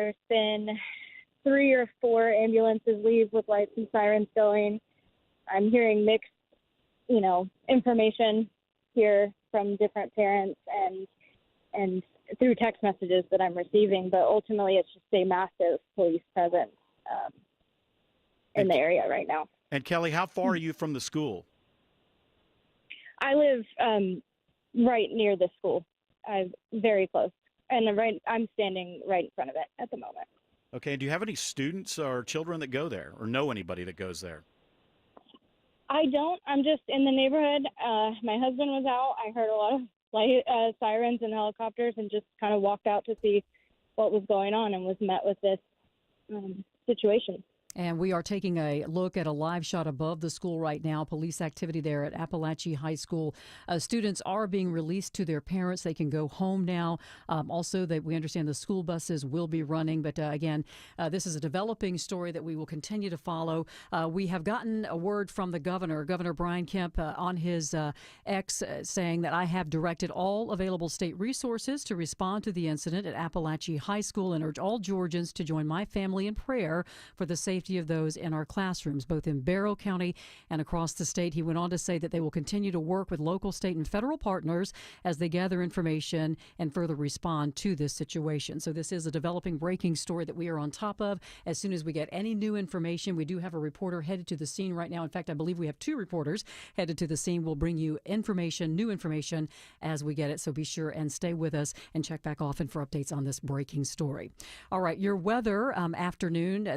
there's been 3 or 4 ambulances leave with lights and sirens going. I'm hearing mixed, information here from different parents and through text messages that I'm receiving. But ultimately, it's just a massive police presence in the area right now. And Kelly, how far are you from the school? I live right near the school. I'm very close. And I'm standing right in front of it at the moment. Okay. Do you have any students or children that go there or know anybody that goes there? I don't. I'm just in the neighborhood. My husband was out. I heard a lot of sirens and helicopters and just kind of walked out to see what was going on and was met with this situation. And we are taking a look at a live shot above the school right now. Police activity there at Appalachia High School. Students are being released to their parents. They can go home now. Also, that we understand the school buses will be running. But again, this is a developing story that we will continue to follow. We have gotten a word from the governor, Governor Brian Kemp, on his X, saying that I have directed all available state resources to respond to the incident at Appalachia High School and urge all Georgians to join my family in prayer for the safety of those in our classrooms, both in Barrow County and across the state. He went on to say that they will continue to work with local, state, and federal partners as they gather information and further respond to this situation. So this is a developing breaking story that we are on top of. As soon as we get any new information, we do have a reporter headed to the scene right now. In fact, I believe we have 2 reporters headed to the scene. We'll bring you new information as we get it. So be sure and stay with us and check back often for updates on this breaking story. All right, your weather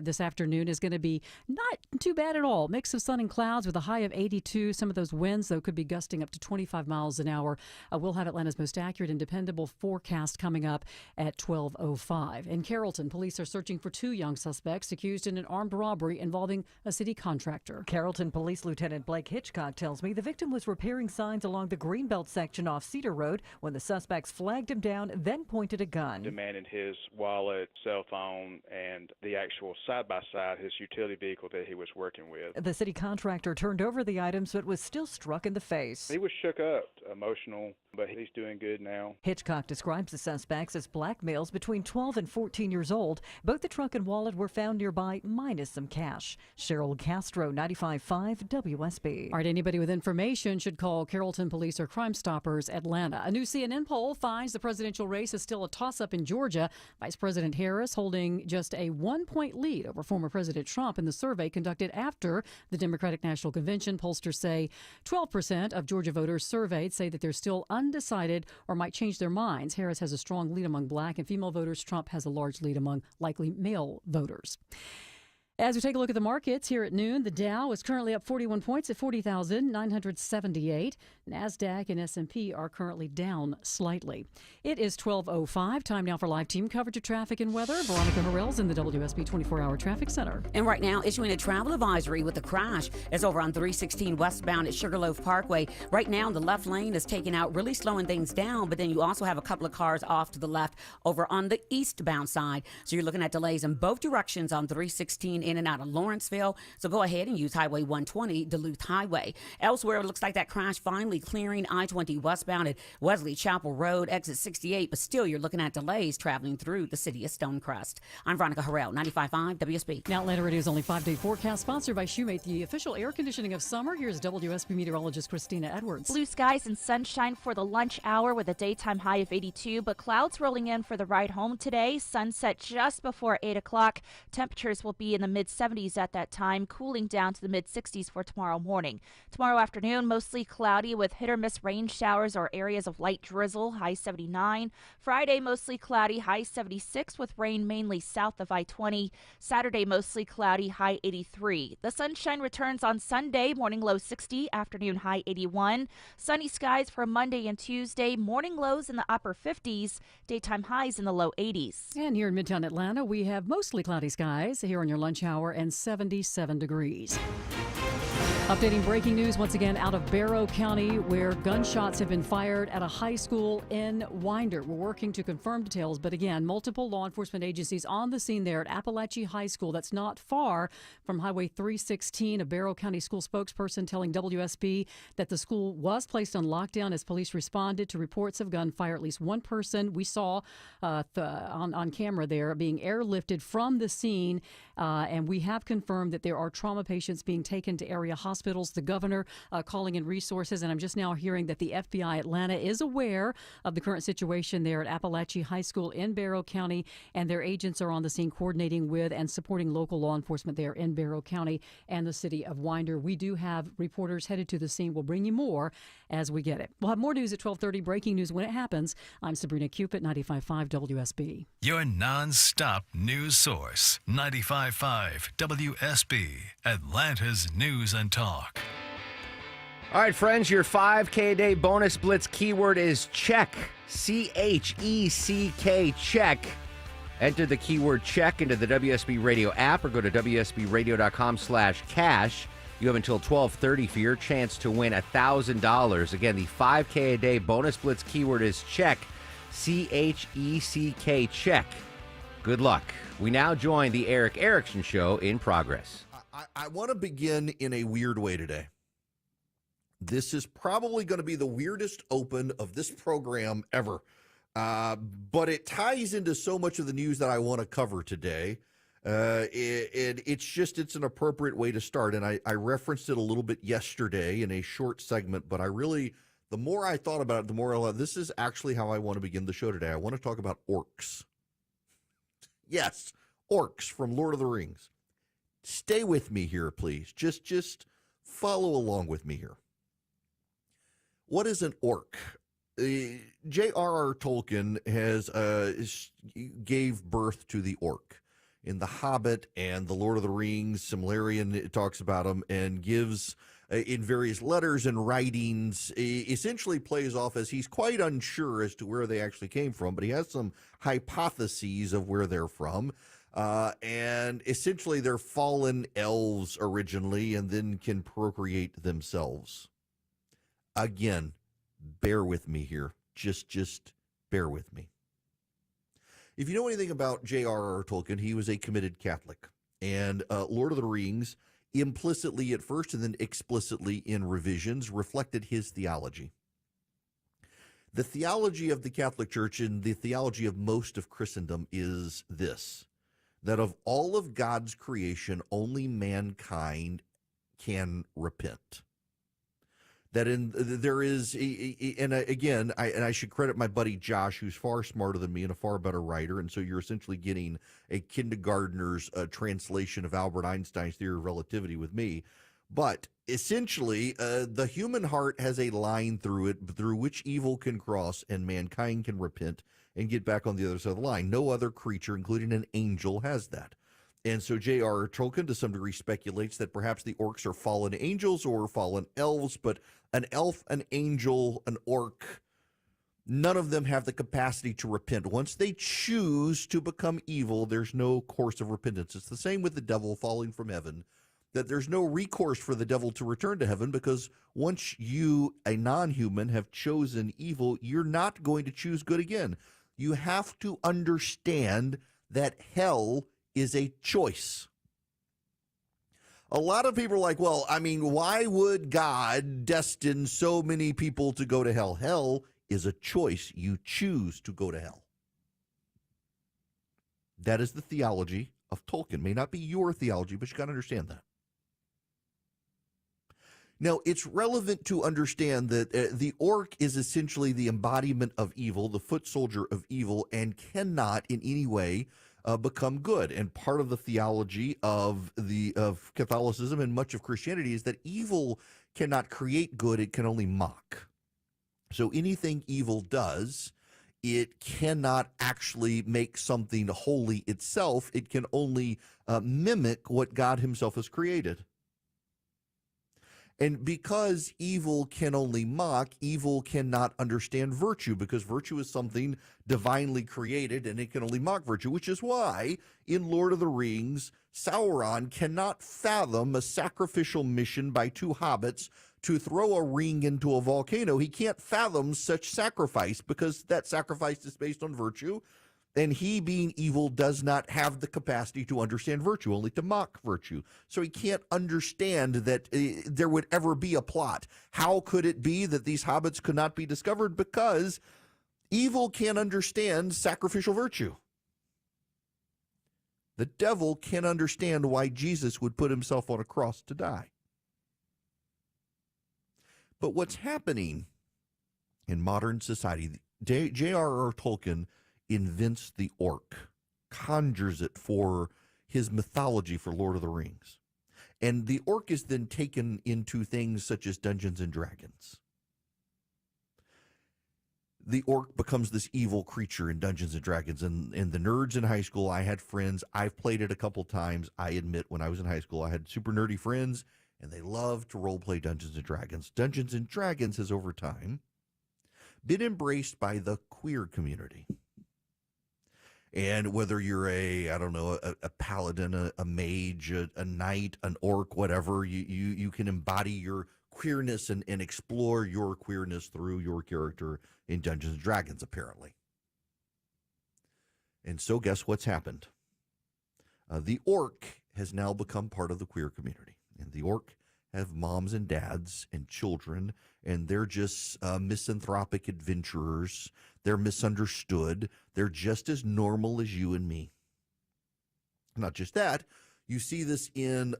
this afternoon is going to be not too bad at all. Mix of sun and clouds with a high of 82. Some of those winds, though, could be gusting up to 25 miles an hour. We'll have Atlanta's most accurate and dependable forecast coming up at 12:05. In Carrollton, police are searching for 2 young suspects accused in an armed robbery involving a city contractor. Carrollton Police Lieutenant Blake Hitchcock tells me the victim was repairing signs along the Greenbelt section off Cedar Road when the suspects flagged him down, then pointed a gun. Demanded his wallet, cell phone, and the actual side-by-side, his utility vehicle that he was working with. The city contractor turned over the items but was still struck in the face. He was shook up, emotional, but he's doing good now. Hitchcock describes the suspects as black males between 12 and 14 years old. Both the trunk and wallet were found nearby, minus some cash. Cheryl Castro, 95.5 WSB. All right, anybody with information should call Carrollton Police or Crime Stoppers Atlanta. A new CNN poll finds the presidential race is still a toss-up in Georgia. Vice President Harris holding just a 1-point lead over former President Trump in the survey conducted after the Democratic National Convention. Pollsters say 12% of Georgia voters surveyed say that they're still undecided or might change their minds. Harris has a strong lead among black and female voters. Trump has a large lead among likely male voters. As we take a look at the markets here at noon, the Dow is currently up 41 points at 40,978. NASDAQ and S&P are currently down slightly. It is 12:05. Time now for live team coverage of traffic and weather. Veronica Harrell's in the WSB 24-hour traffic center. And right now, issuing a travel advisory with a crash is over on 316 westbound at Sugarloaf Parkway. Right now, the left lane is taken out, really slowing things down, but then you also have a couple of cars off to the left over on the eastbound side. So you're looking at delays in both directions on 316 in and out of Lawrenceville. So go ahead and use Highway 120, Duluth Highway. Elsewhere, it looks like that crash finally clearing I-20 westbound at Wesley Chapel Road, exit 68, but still you're looking at delays traveling through the city of Stonecrest. I'm Veronica Harrell, 95.5 WSB. Now Atlanta Radio's only 5-day forecast, sponsored by Shoemate, the official air conditioning of summer. Here's WSB meteorologist Christina Edwards. Blue skies and sunshine for the lunch hour with a daytime high of 82, but clouds rolling in for the ride home today. Sunset just before 8 o'clock. Temperatures will be in the mid-70s at that time, cooling down to the mid-60s for tomorrow morning. Tomorrow afternoon, mostly cloudy with hit-or-miss rain showers or areas of light drizzle, high 79. Friday, mostly cloudy, high 76 with rain mainly south of I-20. Saturday, mostly cloudy, high 83. The sunshine returns on Sunday, morning low 60, afternoon high 81. Sunny skies for Monday and Tuesday, morning lows in the upper 50s, daytime highs in the low 80s. And here in Midtown Atlanta, we have mostly cloudy skies here on your lunch hour and 77 degrees. Updating breaking news once again out of Barrow County, where gunshots have been fired at a high school in Winder. We're working to confirm details, but again, multiple law enforcement agencies on the scene there at Appalachia High School. That's not far from Highway 316. A Barrow County school spokesperson telling WSB that the school was placed on lockdown as police responded to reports of gunfire. At least one person we saw on camera there being airlifted from the scene, and we have confirmed that there are trauma patients being taken to area hospitals. The governor calling in resources, and I'm just now hearing that the FBI Atlanta is aware of the current situation there at Appalachia High School in Barrow County, and their agents are on the scene coordinating with and supporting local law enforcement there in Barrow County and the city of Winder. We do have reporters headed to the scene. We'll bring you more as we get it. We'll have more news at 12:30, breaking news when it happens. I'm Sabrina Cupid, 95.5 WSB. Your non-stop news source, 95.5 WSB, Atlanta's News and Talk. All right, friends, your 5K a day bonus blitz keyword is check. CHECK, check. Enter the keyword check into the WSB Radio app or go to WSBradio.com/cash. You have until 12:30 for your chance to win $1,000. Again, the 5K a day bonus blitz keyword is check. CHECK, check. Good luck. We now join the Erick Erickson Show in progress. I want to begin in a weird way today. This is probably going to be the weirdest open of this program ever, but it ties into so much of the news that I want to cover today. It's an appropriate way to start, and I referenced it a little bit yesterday in a short segment, but the more I thought about it, the more I thought, this is actually how I want to begin the show today. I want to talk about orcs. Yes, orcs from Lord of the Rings. Stay with me here, please. Just follow along with me here. What is an orc? J.R.R. Tolkien gave birth to the orc. In The Hobbit and The Lord of the Rings, Silmarillion talks about him and gives, in various letters and writings, essentially plays off as he's quite unsure as to where they actually came from, but he has some hypotheses of where they're from. And essentially they're fallen elves originally and then can procreate themselves. Again, bear with me here. Just bear with me. If you know anything about J.R.R. Tolkien, he was a committed Catholic. And Lord of the Rings, implicitly at first and then explicitly in revisions, reflected his theology. The theology of the Catholic Church and the theology of most of Christendom is this: that of all of God's creation, only mankind can repent. That I should credit my buddy Josh, who's far smarter than me and a far better writer, and so you're essentially getting a kindergartner's translation of Albert Einstein's theory of relativity with me. But essentially, the human heart has a line through it through which evil can cross and mankind can repent and get back on the other side of the line. No other creature, including an angel, has that. And so J.R.R. Tolkien, to some degree, speculates that perhaps the orcs are fallen angels or fallen elves, but an elf, an angel, an orc, none of them have the capacity to repent. Once they choose to become evil, there's no course of repentance. It's the same with the devil falling from heaven, that there's no recourse for the devil to return to heaven, because once you, a non-human, have chosen evil, you're not going to choose good again. You have to understand that hell is a choice. A lot of people are like, well, I mean, why would God destine so many people to go to hell? Hell is a choice. You choose to go to hell. That is the theology of Tolkien. May not be your theology, but you got to understand that. Now, it's relevant to understand that the orc is essentially the embodiment of evil, the foot soldier of evil, and cannot in any way become good. And part of the theology of Catholicism and much of Christianity is that evil cannot create good, it can only mock. So anything evil does, it cannot actually make something holy itself. It can only mimic what God himself has created. And because evil can only mock, evil cannot understand virtue, because virtue is something divinely created and it can only mock virtue, which is why in Lord of the Rings, Sauron cannot fathom a sacrificial mission by two hobbits to throw a ring into a volcano. He can't fathom such sacrifice because that sacrifice is based on virtue. And he, being evil, does not have the capacity to understand virtue, only to mock virtue. So he can't understand that there would ever be a plot. How could it be that these hobbits could not be discovered? Because evil can't understand sacrificial virtue. The devil can't understand why Jesus would put himself on a cross to die. But what's happening in modern society, J.R.R. Tolkien invents the orc, conjures it for his mythology for Lord of the Rings. And the orc is then taken into things such as Dungeons and Dragons. The orc becomes this evil creature in Dungeons and Dragons. And the nerds in high school, I had friends. I've played it a couple times. I admit, when I was in high school, I had super nerdy friends, and they loved to roleplay Dungeons and Dragons. Dungeons and Dragons has, over time, been embraced by the queer community. And whether you're a paladin, a mage, a knight, an orc, whatever, you can embody your queerness and explore your queerness through your character in Dungeons and Dragons, apparently. And so guess what's happened? The orc has now become part of the queer community. And the orc have moms and dads and children, and they're just misanthropic adventurers. They're misunderstood. They're just as normal as you and me. Not just that, you see this in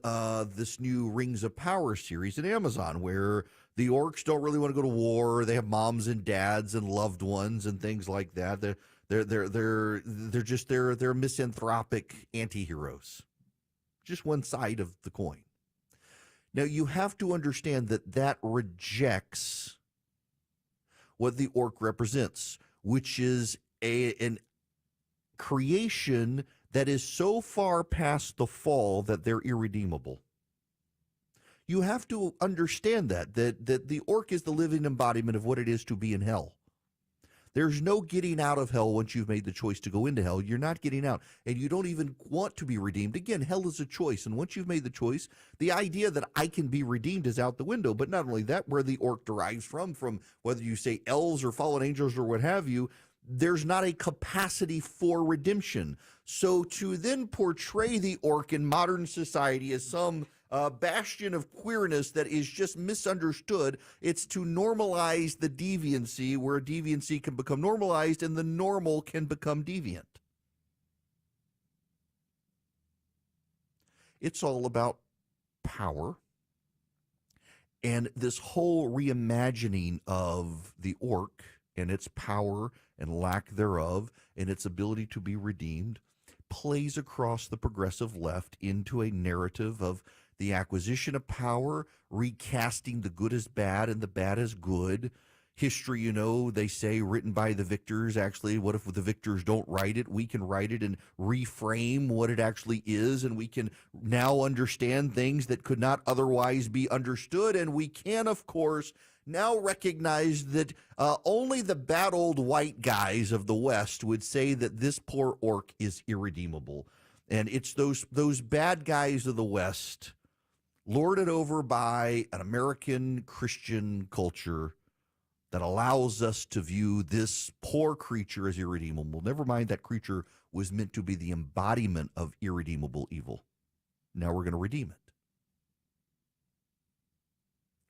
this new Rings of Power series at Amazon, where the orcs don't really want to go to war. They have moms and dads and loved ones and things like that. They're misanthropic anti-heroes. Just one side of the coin. Now, you have to understand that rejects what the orc represents, which is an creation that is so far past the fall that they're irredeemable. You have to understand that the orc is the living embodiment of what it is to be in hell. There's no getting out of hell once you've made the choice to go into hell. You're not getting out, and you don't even want to be redeemed. Again, hell is a choice, and once you've made the choice, the idea that I can be redeemed is out the window. But not only that, where the orc derives from whether you say elves or fallen angels or what have you, there's not a capacity for redemption. So to then portray the orc in modern society as some bastion of queerness that is just misunderstood, it's to normalize the deviancy, where deviancy can become normalized and the normal can become deviant. It's all about power. And this whole reimagining of the orc and its power and lack thereof and its ability to be redeemed plays across the progressive left into a narrative of the acquisition of power, recasting the good as bad and the bad as good. History, they say, written by the victors. Actually, what if the victors don't write it? We can write it and reframe what it actually is, and we can now understand things that could not otherwise be understood. And we can, of course, now recognize that only the bad old white guys of the West would say that this poor orc is irredeemable. And it's those bad guys of the West, lorded over by an American Christian culture, that allows us to view this poor creature as irredeemable. Never mind, that creature was meant to be the embodiment of irredeemable evil. Now we're going to redeem it.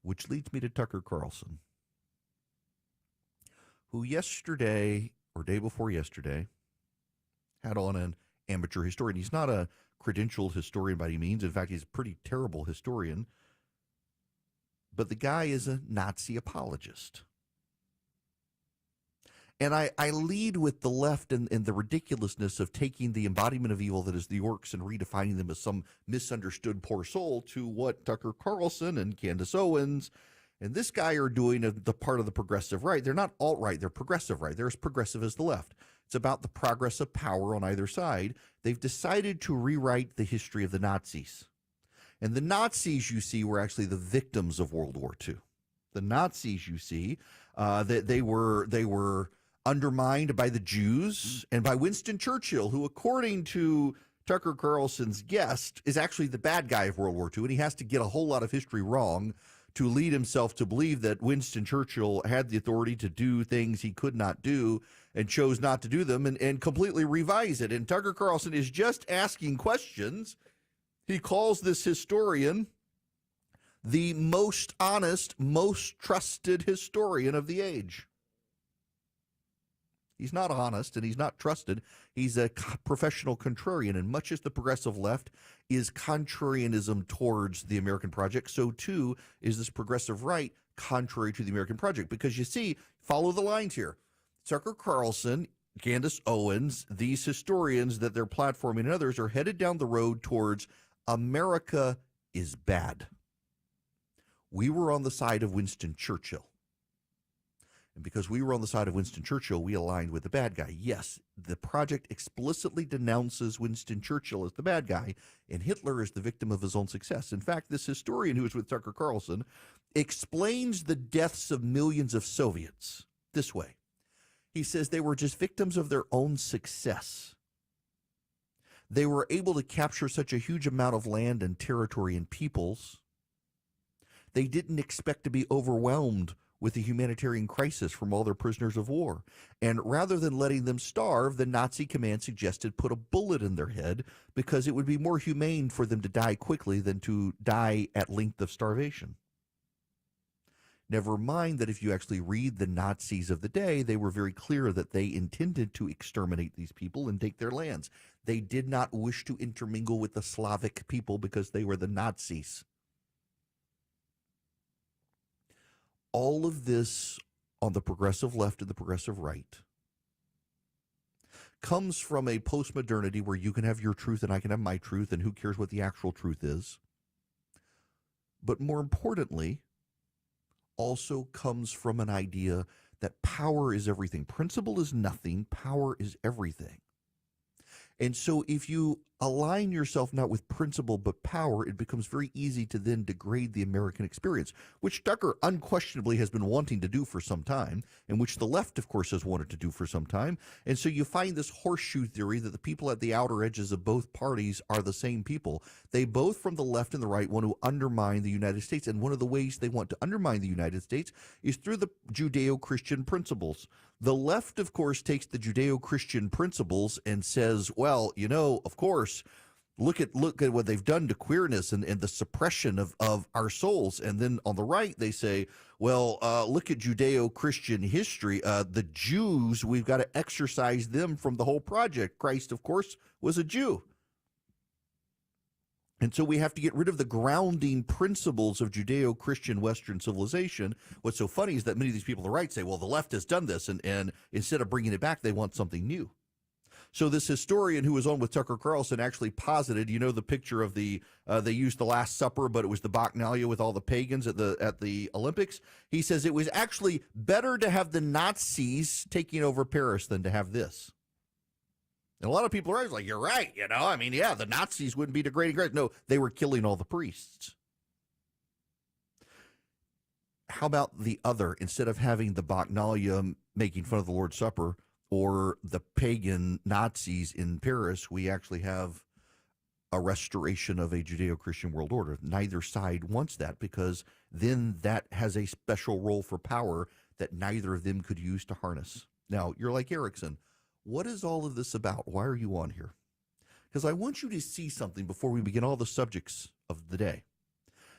Which leads me to Tucker Carlson, who yesterday, or day before yesterday, had on an amateur historian. He's not a credentialed historian by any means. In fact, he's a pretty terrible historian. But the guy is a Nazi apologist. And I lead with the left and the ridiculousness of taking the embodiment of evil that is the orcs and redefining them as some misunderstood poor soul to what Tucker Carlson and Candace Owens and this guy are doing the part of the progressive right. They're not alt-right, they're progressive right. They're as progressive as the left. It's about the progress of power on either side. They've decided to rewrite the history of the Nazis. And the Nazis, you see, were actually the victims of World War II. The Nazis, you see, that they were undermined by the Jews and by Winston Churchill, who, according to Tucker Carlson's guest, is actually the bad guy of World War II, and he has to get a whole lot of history wrong to lead himself to believe that Winston Churchill had the authority to do things he could not do and chose not to do them and completely revise it. And Tucker Carlson is just asking questions. He calls this historian the most honest, most trusted historian of the age. He's not honest and he's not trusted. He's a professional contrarian. And much as the progressive left is contrarianism towards the American project, so too is this progressive right contrary to the American project. Because you see, follow the lines here. Tucker Carlson, Candace Owens, these historians that they're platforming and others are headed down the road towards America is bad. We were on the side of Winston Churchill. And because we were on the side of Winston Churchill, we aligned with the bad guy. Yes, the project explicitly denounces Winston Churchill as the bad guy, and Hitler is the victim of his own success. In fact, this historian who is with Tucker Carlson explains the deaths of millions of Soviets this way. He says they were just victims of their own success. They were able to capture such a huge amount of land and territory and peoples. They didn't expect to be overwhelmed with the humanitarian crisis from all their prisoners of war. And rather than letting them starve, the Nazi command suggested put a bullet in their head because it would be more humane for them to die quickly than to die at length of starvation. Never mind that if you actually read the Nazis of the day, they were very clear that they intended to exterminate these people and take their lands. They did not wish to intermingle with the Slavic people because they were the Nazis. All of this on the progressive left and the progressive right comes from a postmodernity where you can have your truth and I can have my truth, and who cares what the actual truth is. But more importantly, also comes from an idea that power is everything. Principle is nothing. Power is everything. And so if you align yourself not with principle but power, it becomes very easy to then degrade the American experience, which Tucker unquestionably has been wanting to do for some time, and which the left, of course, has wanted to do for some time. And so you find this horseshoe theory that the people at the outer edges of both parties are the same people. They both, from the left and the right, want to undermine the United States. And one of the ways they want to undermine the United States is through the Judeo-Christian principles. The left, of course, takes the Judeo-Christian principles and says, well, you know, of course, look at what they've done to queerness and the suppression of our souls. And then on the right, they say, well, look at Judeo-Christian history. The Jews, we've got to exorcise them from the whole project. Christ, of course, was a Jew. And so we have to get rid of the grounding principles of Judeo-Christian Western civilization. What's so funny is that many of these people on the right say, well, the left has done this, and instead of bringing it back, they want something new. So this historian who was on with Tucker Carlson actually posited, you know, the picture of they used the Last Supper, but it was the Bacchanalia with all the pagans at the Olympics. He says it was actually better to have the Nazis taking over Paris than to have this. And a lot of people are like, you're right, you know. I mean, yeah, the Nazis wouldn't be degrading Christ. No, they were killing all the priests. How about the other? Instead of having the Bacchanalia making fun of the Lord's Supper or the pagan Nazis in Paris, we actually have a restoration of a Judeo-Christian world order. Neither side wants that because then that has a special role for power that neither of them could use to harness. Now, you're like Erickson. What is all of this about? Why are you on here? Because I want you to see something before we begin all the subjects of the day.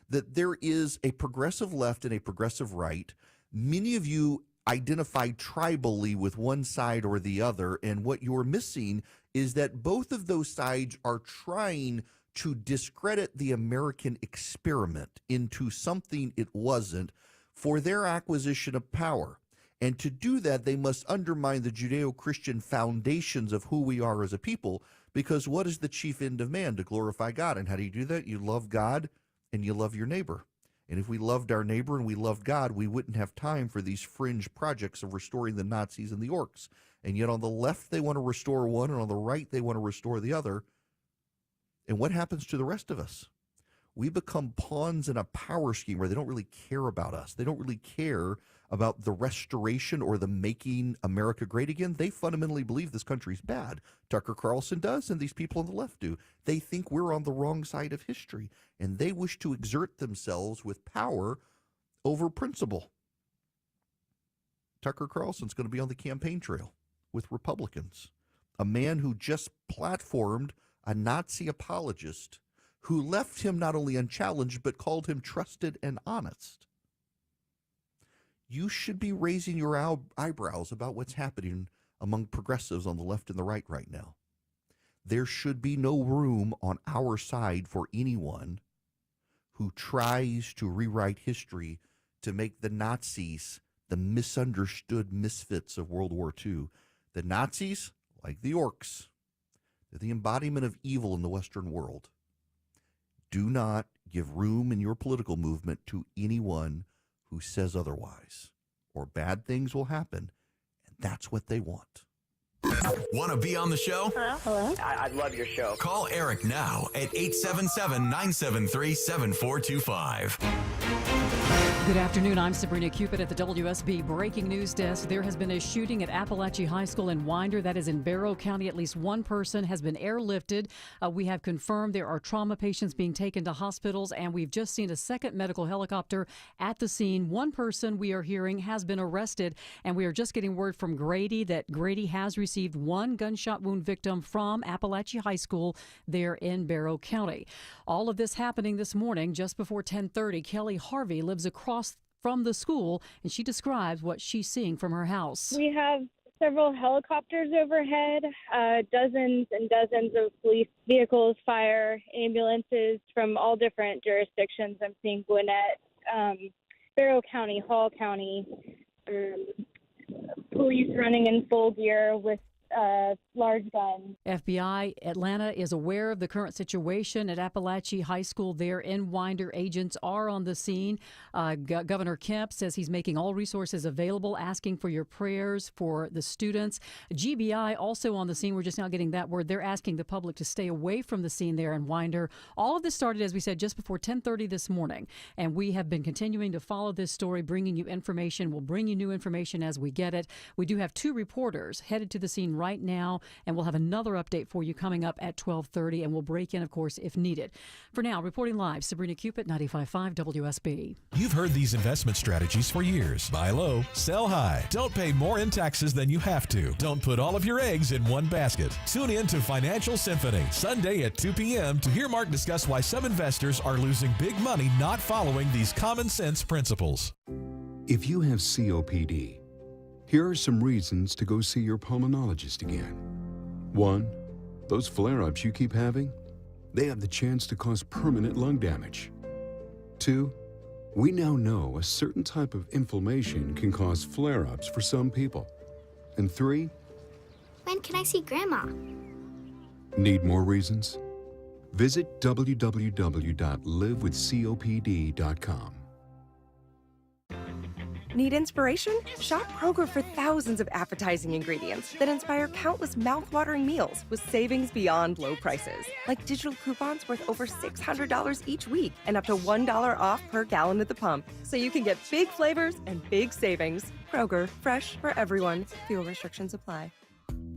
That there is a progressive left and a progressive right. Many of you identify tribally with one side or the other, and what you're missing is that both of those sides are trying to discredit the American experiment into something it wasn't for their acquisition of power. And to do that, they must undermine the Judeo-Christian foundations of who we are as a people, because what is the chief end of man? To glorify God. And how do you do that? You love God and you love your neighbor. And if we loved our neighbor and we loved God, we wouldn't have time for these fringe projects of restoring the Nazis and the orcs. And yet on the left, they want to restore one, and on the right, they want to restore the other. And what happens to the rest of us? we become pawns in a power scheme where they don't really care about us. They don't really care about the restoration or the making America great again. They fundamentally believe this country's bad. Tucker Carlson does, and these people on the left do. They think we're on the wrong side of history, and they wish to exert themselves with power over principle. Tucker Carlson's going to be on the campaign trail with Republicans, a man who just platformed a Nazi apologist who left him not only unchallenged, but called him trusted and honest. You should be raising your eyebrows about what's happening among progressives on the left and the right now. There should be no room on our side for anyone who tries to rewrite history to make the Nazis the misunderstood misfits of World War II. The Nazis, like the orcs, they're the embodiment of evil in the Western world. Do not give room in your political movement to anyone who says otherwise, or bad things will happen, and that's what they want. Want to be on the show? Hello? I love your show. Call Eric now at 877-973-7425. Good afternoon. I'm Sabrina Cupid at the WSB Breaking News Desk. There has been a shooting at Appalachia High School in Winder. That is in Barrow County. At least one person has been airlifted. We have confirmed there are trauma patients being taken to hospitals, and we've just seen a second medical helicopter at the scene. One person we are hearing has been arrested, and we are just getting word from Grady that Grady has received one gunshot wound victim from Appalachia High School there in Barrow County. All of this happening this morning just before 10:30. Kelly Harvey lives across from the school, and she describes what she's seeing from her house. We have several helicopters overhead, dozens and dozens of police vehicles, fire, ambulances from all different jurisdictions. I'm seeing Gwinnett, Barrow County, Hall County, police running in full gear with large guns. FBI Atlanta is aware of the current situation at Appalachia High School there in Winder. Agents are on the scene. Governor Kemp says he's making all resources available, asking for your prayers for the students. GBI also on the scene. We're just now getting that word. They're asking the public to stay away from the scene there in Winder. All of this started, as we said, just before 10:30 this morning, and we have been continuing to follow this story, bringing you information. We'll bring you new information as we get it. We do have two reporters headed to the scene right now, and we'll have another update for you coming up at 12:30, and we'll break in, of course, if needed. For now, reporting live, Sabrina Cupid, 95.5 WSB. You've heard these investment strategies for years. Buy low, sell high. Don't pay more in taxes than you have to. Don't put all of your eggs in one basket. Tune in to Financial Symphony, Sunday at 2 p.m. to hear Mark discuss why some investors are losing big money not following these common sense principles. If you have COPD, here are some reasons to go see your pulmonologist again. 1. Those flare-ups you keep having, they have the chance to cause permanent lung damage. 2. We now know a certain type of inflammation can cause flare-ups for some people. And 3. When can I see Grandma? Need more reasons? Visit www.livewithcopd.com. Need inspiration? Shop Kroger for thousands of appetizing ingredients that inspire countless mouth-watering meals with savings beyond low prices. Like digital coupons worth over $600 each week and up to $1 off per gallon at the pump. So you can get big flavors and big savings. Kroger, fresh for everyone. Fuel restrictions apply.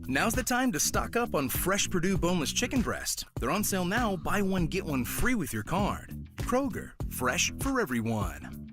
Now's the time to stock up on fresh Purdue boneless chicken breast. They're on sale now. Buy one, get one free with your card. Kroger, fresh for everyone.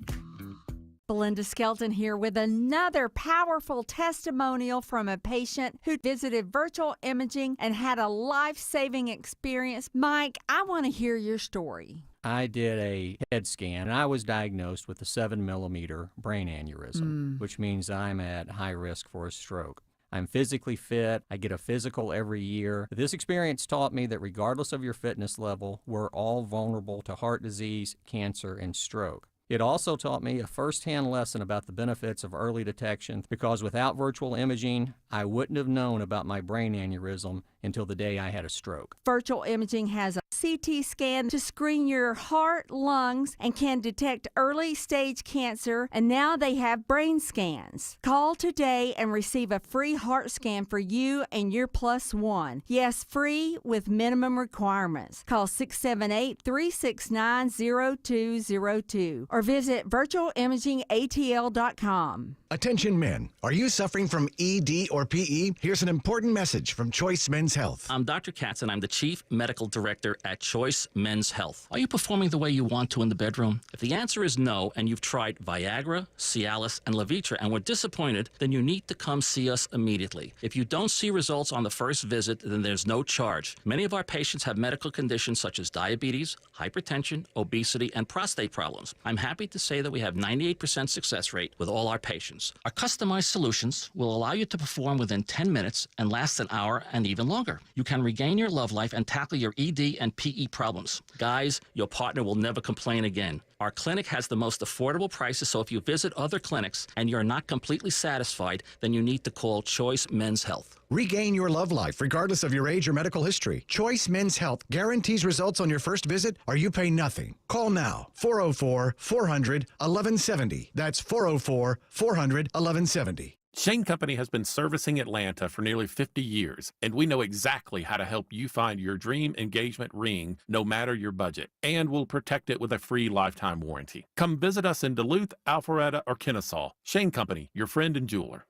Belinda Skelton here with another powerful testimonial from a patient who visited virtual imaging and had a life-saving experience. Mike, I want to hear your story. I did a head scan, and I was diagnosed with a 7-millimeter brain aneurysm, which means I'm at high risk for a stroke. I'm physically fit. I get a physical every year. This experience taught me that regardless of your fitness level, we're all vulnerable to heart disease, cancer, and stroke. It also taught me a first-hand lesson about the benefits of early detection, because without virtual imaging, I wouldn't have known about my brain aneurysm until the day I had a stroke. Virtual imaging has a CT scan to screen your heart, lungs, and can detect early stage cancer. And now they have brain scans. Call today and receive a free heart scan for you and your plus one. Yes, free with minimum requirements. Call 678-369-0202 or visit virtualimagingatl.com. Attention men, are you suffering from ED or PE? Here's an important message from Choice Men's Health. I'm Dr. Katz and I'm the Chief Medical Director at Choice Men's Health. Are you performing the way you want to in the bedroom? If the answer is no and you've tried Viagra, Cialis, and Levitra and were disappointed, then you need to come see us immediately. If you don't see results on the first visit, then there's no charge. Many of our patients have medical conditions such as diabetes, hypertension, obesity, and prostate problems. I'm happy to say that we have 98% success rate with all our patients. Our customized solutions will allow you to perform within 10 minutes and last an hour and even longer. You can regain your love life and tackle your ED and PE problems. Guys, your partner will never complain again. Our clinic has the most affordable prices, so if you visit other clinics and you're not completely satisfied, then you need to call Choice Men's Health. Regain your love life regardless of your age or medical history. Choice Men's Health guarantees results on your first visit or you pay nothing. Call now, 404-400-1170. That's 404-400-1170. Shane Company has been servicing Atlanta for nearly 50 years, and we know exactly how to help you find your dream engagement ring, no matter your budget, and we'll protect it with a free lifetime warranty. Come visit us in Duluth, Alpharetta, or Kennesaw. Shane Company, your friend and jeweler.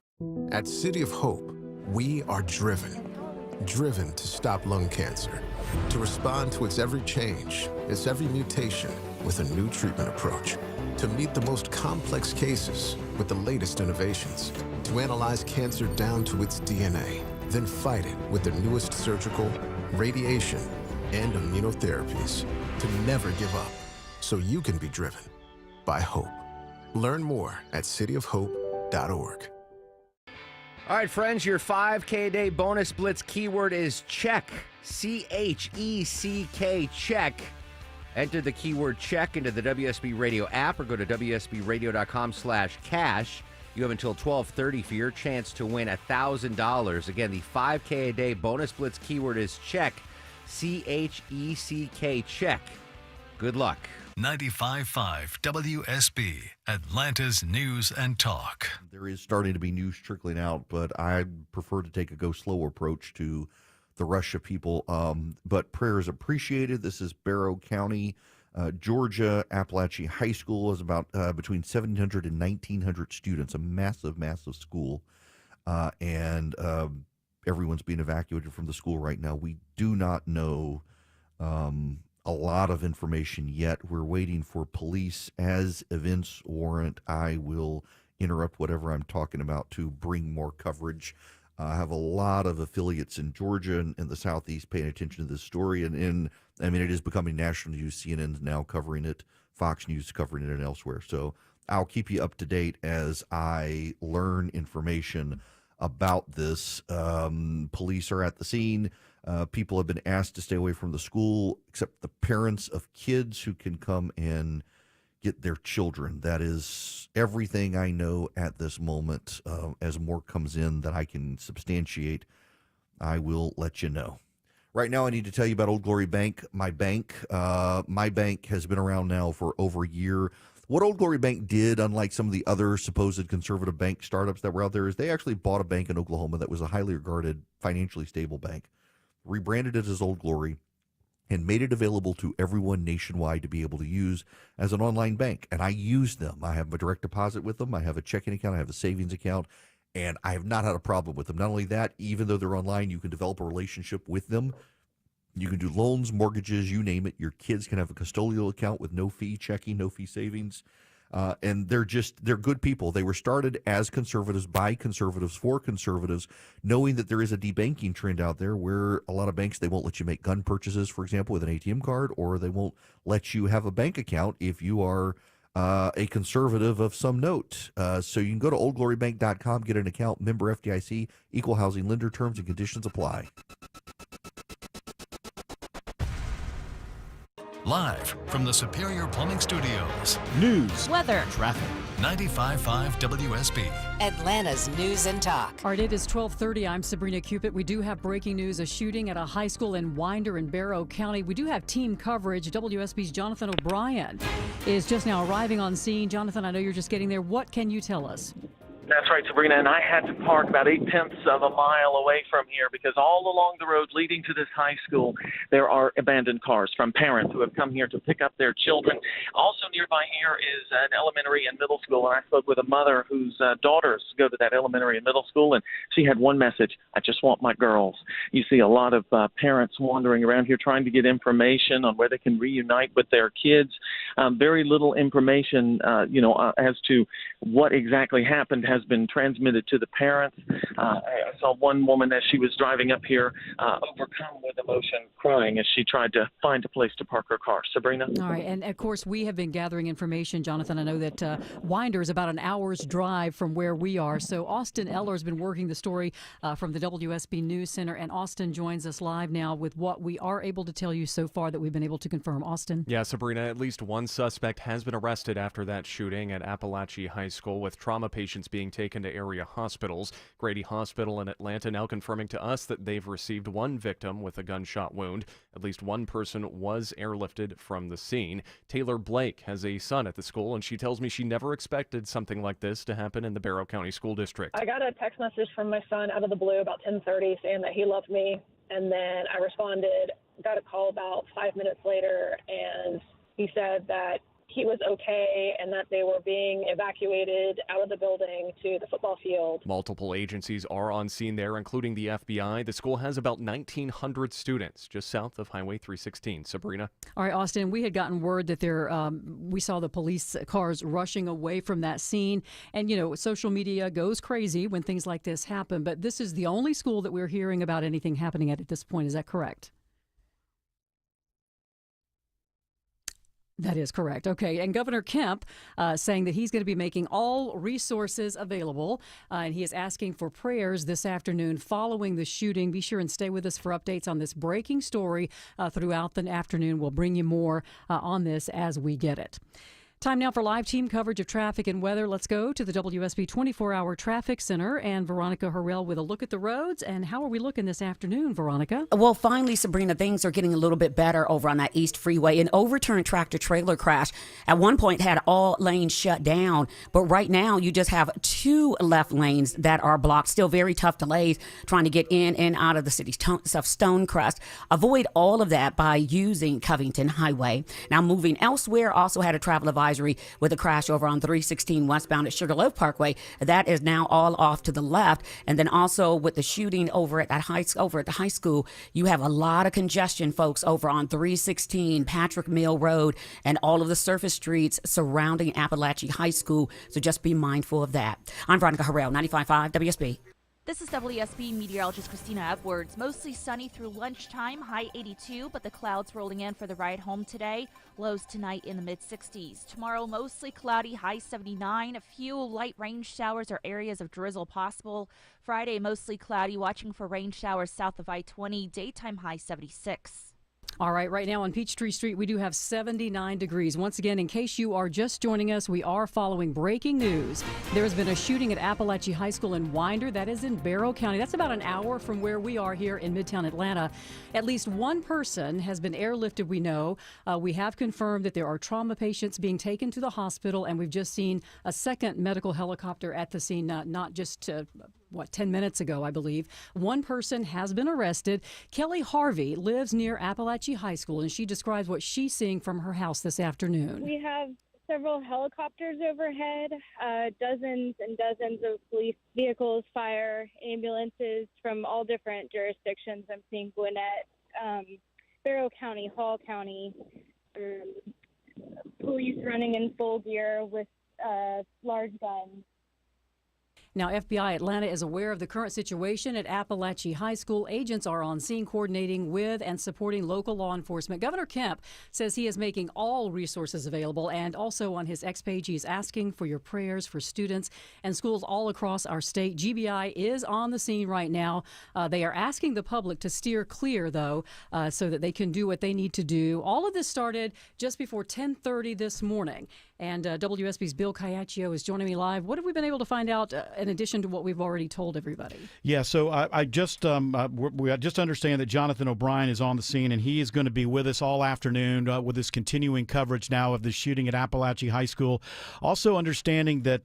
At City of Hope, we are driven to stop lung cancer, to respond to its every change, its every mutation with a new treatment approach, to meet the most complex cases with the latest innovations, to analyze cancer down to its DNA, then fight it with the newest surgical, radiation, and immunotherapies, to never give up, so you can be driven by hope. Learn more at cityofhope.org. All right, friends, your 5K a day bonus blitz keyword is check. CHECK, check. Enter the keyword check into the WSB Radio app or go to WSBradio.com/cash. You have until 12:30 for your chance to win $1,000. Again, the 5K a day bonus blitz keyword is check. CHECK, check. Good luck. 95.5 WSB, Atlanta's News and Talk. There is starting to be news trickling out, but I prefer to take a go slow approach to the rush of people. But prayer is appreciated. This is Barrow County, Georgia. Appalachia High School is about between 1,700 and 1,900 students, a massive, massive school. And everyone's being evacuated from the school right now. We do not know a lot of information yet. We're waiting for police. As events warrant, I will interrupt whatever I'm talking about to bring more coverage. I have a lot of affiliates in Georgia and the Southeast paying attention to this story. And I mean, it is becoming national news. CNN's now covering it, Fox News covering it, and elsewhere. So I'll keep you up to date as I learn information about this. Police are at the scene. People have been asked to stay away from the school, except the parents of kids who can come and get their children. That is everything I know at this moment. As more comes in that I can substantiate, I will let you know. Right now, I need to tell you about Old Glory Bank. My bank has been around now for over a year. What Old Glory Bank did, unlike some of the other supposed conservative bank startups that were out there, is they actually bought a bank in Oklahoma that was a highly regarded, financially stable bank, rebranded it as Old Glory, and made it available to everyone nationwide to be able to use as an online bank. And I use them. I have a direct deposit with them. I have a checking account. I have a savings account. And I have not had a problem with them. Not only that, even though they're online, you can develop a relationship with them. You can do loans, mortgages, you name it. Your kids can have a custodial account with no fee checking, no fee savings. And they're good people. They were started as conservatives, by conservatives, for conservatives, knowing that there is a debanking trend out there where a lot of banks, they won't let you make gun purchases, for example, with an ATM card, or they won't let you have a bank account if you are a conservative of some note. So you can go to oldglorybank.com, get an account, member FDIC, equal housing lender, terms and conditions apply. Live from the Superior Plumbing Studios. News, weather, traffic. 95.5 WSB. Atlanta's News and Talk. All right, it is 12:30. I'm Sabrina Cupid. We do have breaking news, a shooting at a high school in Winder in Barrow County. We do have team coverage. WSB's Jonathan O'Brien is just now arriving on scene. Jonathan, I know you're just getting there. What can you tell us? That's right, Sabrina, and I had to park about 0.8 of a mile away from here because all along the road leading to this high school, there are abandoned cars from parents who have come here to pick up their children. Also nearby here is an elementary and middle school, and I spoke with a mother whose daughters go to that elementary and middle school, and she had one message: I just want my girls. You see a lot of parents wandering around here trying to get information on where they can reunite with their kids. Very little information, as to what exactly happened has been transmitted to the parents. I saw one woman as she was driving up here overcome with emotion, crying as she tried to find a place to park her car. Sabrina? All right, and of course we have been gathering information, Jonathan. I know that Winder is about an hour's drive from where we are, so Austin Eller has been working the story from the WSB News Center, and Austin joins us live now with what we are able to tell you so far that we've been able to confirm. Austin? Yeah, Sabrina, at least one suspect has been arrested after that shooting at Appalachia High School, with trauma patients being taken to area hospitals. Grady Hospital in Atlanta now confirming to us that they've received one victim with a gunshot wound. At least one person was airlifted from the scene. Taylor Blake has a son at the school, and she tells me she never expected something like this to happen in the Barrow County School District. I got a text message from my son out of the blue about 10:30 saying that he loved me, and then I responded, got a call about 5 minutes later, and he said that he was okay and that they were being evacuated out of the building to the football field. Multiple agencies are on scene there, including the FBI. The school has about 1,900 students just south of Highway 316. Sabrina? All right, Austin, we had gotten word that we saw the police cars rushing away from that scene. And, social media goes crazy when things like this happen. But this is the only school that we're hearing about anything happening at this point. Is that correct? That is correct. Okay. And Governor Kemp saying that he's going to be making all resources available. And he is asking for prayers this afternoon following the shooting. Be sure and stay with us for updates on this breaking story throughout the afternoon. We'll bring you more on this as we get it. Time now for live team coverage of traffic and weather. Let's go to the WSB 24-hour traffic center and Veronica Harrell with a look at the roads. And how are we looking this afternoon, Veronica? Well, finally, Sabrina, things are getting a little bit better over on that East Freeway. An overturned tractor-trailer crash at one point had all lanes shut down, but right now you just have 2 left lanes that are blocked. Still very tough delays trying to get in and out of the city's of Stonecrest. Avoid all of that by using Covington Highway. Now, moving elsewhere, also had a travel advisory with a crash over on 316 westbound at Sugarloaf Parkway. That is now all off to the left. And then also with the shooting over at the high school, you have a lot of congestion, folks, over on 316 Patrick Mill Road and all of the surface streets surrounding Appalachia High School. So just be mindful of that. I'm Veronica Harrell, 95.5 WSB. This is WSB meteorologist Christina Edwards. Mostly sunny through lunchtime, high 82, but the clouds rolling in for the ride home today. Lows tonight in the mid-60s. Tomorrow, mostly cloudy, high 79. A few light rain showers or areas of drizzle possible. Friday, mostly cloudy, watching for rain showers south of I-20. Daytime high 76. All right, right now on Peachtree Street, we do have 79 degrees. Once again, in case you are just joining us, we are following breaking news. There has been a shooting at Appalachia High School in Winder. That is in Barrow County. That's about an hour from where we are here in Midtown Atlanta. At least one person has been airlifted, we know. We have confirmed that there are trauma patients being taken to the hospital, and we've just seen a second medical helicopter at the scene, not just 10 minutes ago, I believe. One person has been arrested. Kelly Harvey lives near Appalachia High School, and she describes what she's seeing from her house this afternoon. We have several helicopters overhead, dozens and dozens of police vehicles, fire, ambulances from all different jurisdictions. I'm seeing Gwinnett, Barrow County, Hall County, police running in full gear with large guns. Now, FBI Atlanta is aware of the current situation at Appalachia High School. Agents are on scene coordinating with and supporting local law enforcement. Governor Kemp says he is making all resources available, and also on his X page, he's asking for your prayers for students and schools all across our state. GBI is on the scene right now. They are asking the public to steer clear, though, so that they can do what they need to do. All of this started just before 10:30 this morning. And WSB's Bill Caiaccio is joining me live. What have we been able to find out in addition to what we've already told everybody? Yeah, so I just we just understand that Jonathan O'Brien is on the scene, and he is going to be with us all afternoon with his continuing coverage now of the shooting at Appalachia High School. Also understanding that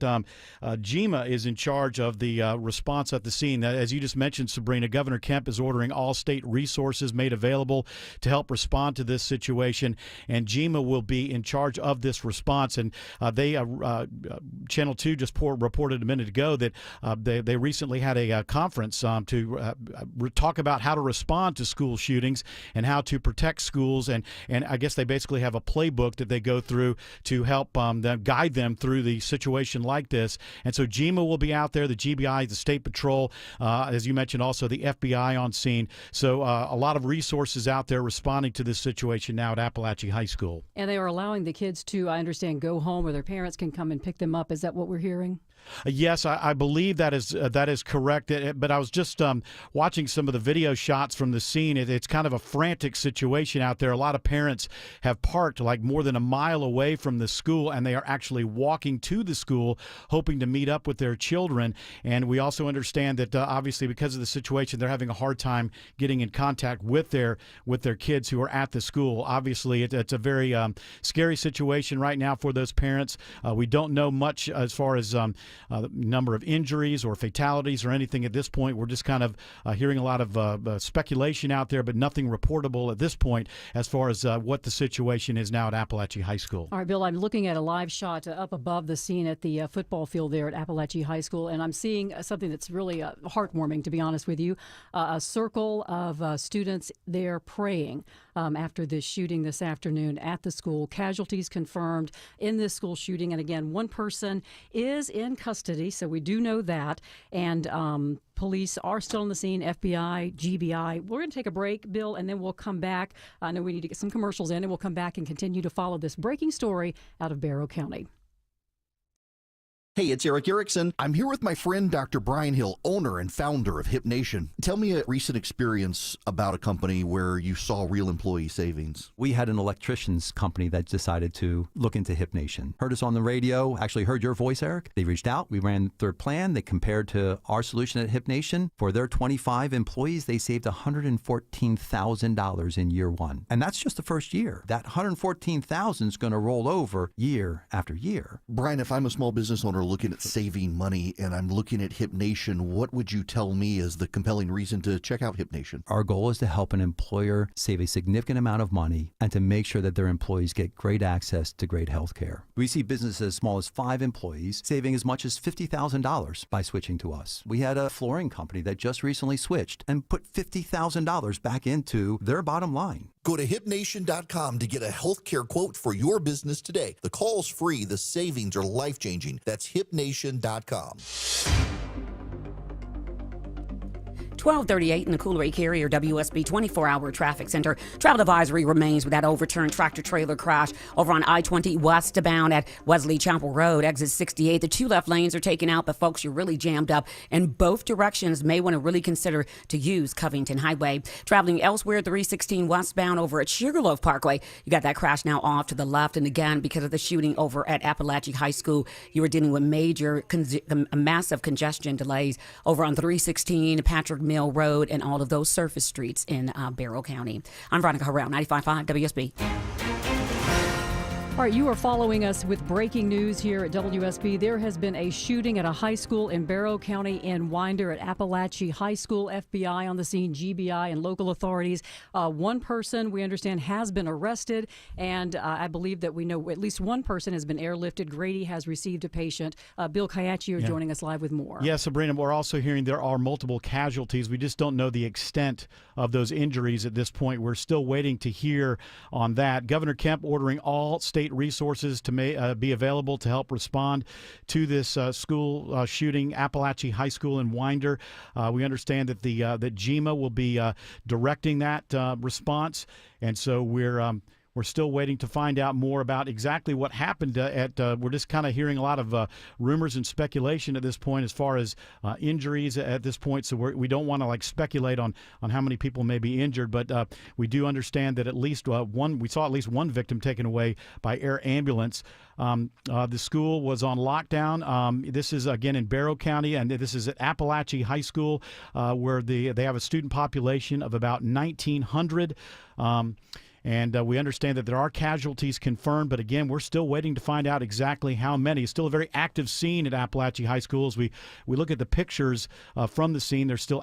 GEMA is in charge of the response at the scene. As you just mentioned, Sabrina, Governor Kemp is ordering all state resources made available to help respond to this situation, and GEMA will be in charge of this response. And they Channel 2 just reported a minute ago that they recently had a conference to talk about how to respond to school shootings and how to protect schools. And I guess they basically have a playbook that they go through to help them guide them through the situation like this. And so GEMA will be out there, the GBI, the State Patrol, as you mentioned, also the FBI on scene. So a lot of resources out there responding to this situation now at Appalachia High School. And they are allowing the kids to, I understand, go home, or their parents can come and pick them up. Is that what we're hearing? Yes, I believe that is correct. But I was just watching some of the video shots from the scene. It's kind of a frantic situation out there. A lot of parents have parked like more than a mile away from the school, and they are actually walking to the school, hoping to meet up with their children. And we also understand that obviously because of the situation, they're having a hard time getting in contact with their kids who are at the school. Obviously, it's a very scary situation right now for those parents. We don't know much as far as the number of injuries or fatalities or anything at this point. We're just kind of hearing a lot of speculation out there, but nothing reportable at this point as far as what the situation is now at Appalachia High School. All right, Bill, I'm looking at a live shot up above the scene at the football field there at Appalachia High School, and I'm seeing something that's really heartwarming, to be honest with you. A circle of students there praying after this shooting this afternoon at the school. Casualties confirmed in this school shooting. And again, one person is in custody, so we do know that. And police are still on the scene, FBI, GBI. We're going to take a break, Bill, and then we'll come back. I know we need to get some commercials in, and we'll come back and continue to follow this breaking story out of Barrow County. Hey, it's Eric Erickson. I'm here with my friend, Dr. Brian Hill, owner and founder of Hip Nation. Tell me a recent experience about a company where you saw real employee savings. We had an electricians company that decided to look into Hip Nation. Heard us on the radio, actually heard your voice, Eric. They reached out. We ran their plan. They compared to our solution at Hip Nation. For their 25 employees, they saved $114,000 in year one. And that's just the first year. That $114,000 is going to roll over year after year. Brian, if I'm a small business owner looking at saving money and I'm looking at Hip Nation, what would you tell me is the compelling reason to check out Hip Nation? Our goal is to help an employer save a significant amount of money and to make sure that their employees get great access to great health care. We see businesses as small as 5 employees saving as much as $50,000 by switching to us. We had a flooring company that just recently switched and put $50,000 back into their bottom line. Go to HipNation.com to get a healthcare quote for your business today. The call's free. The savings are life-changing. That's HipNation.com. 1238 in the Coolray Carrier WSB 24-hour traffic center. Travel advisory remains with that overturned tractor-trailer crash over on I-20 westbound at Wesley Chapel Road, exit 68. The 2 left lanes are taken out, but folks, you're really jammed up in both directions. May want to really consider to use Covington Highway. Traveling elsewhere, 316 westbound over at Sugarloaf Parkway. You got that crash now off to the left. And again, because of the shooting over at Appalachia High School, you were dealing with massive congestion delays over on 316 Patrick Mill Road and all of those surface streets in Barrow County. I'm Veronica Harrell, 95.5 WSB. All right, you are following us with breaking news here at WSB. There has been a shooting at a high school in Barrow County in Winder at Appalachia High School. FBI on the scene, GBI and local authorities. One person, we understand, has been arrested, and I believe that we know at least one person has been airlifted. Grady has received a patient. Bill Caiaccio joining us live with more. Yeah, Sabrina, we're also hearing there are multiple casualties. We just don't know the extent of those injuries at this point. We're still waiting to hear on that. Governor Kemp ordering all state state resources to be available to help respond to this school shooting, Appalachia High School in Winder. We understand that that GEMA will be directing that response, and so we're still waiting to find out more about exactly what happened we're just kind of hearing a lot of rumors and speculation at this point as far as injuries at this point. So we don't want to speculate on how many people may be injured, but we do understand that at least we saw at least one victim taken away by air ambulance. The school was on lockdown. This is, again, in Barrow County, and this is at Appalachia High School, where they have a student population of about 1,900. And we understand that there are casualties confirmed, but again, we're still waiting to find out exactly how many. It's still a very active scene at Appalachia High School. As we look at the pictures from the scene, there's still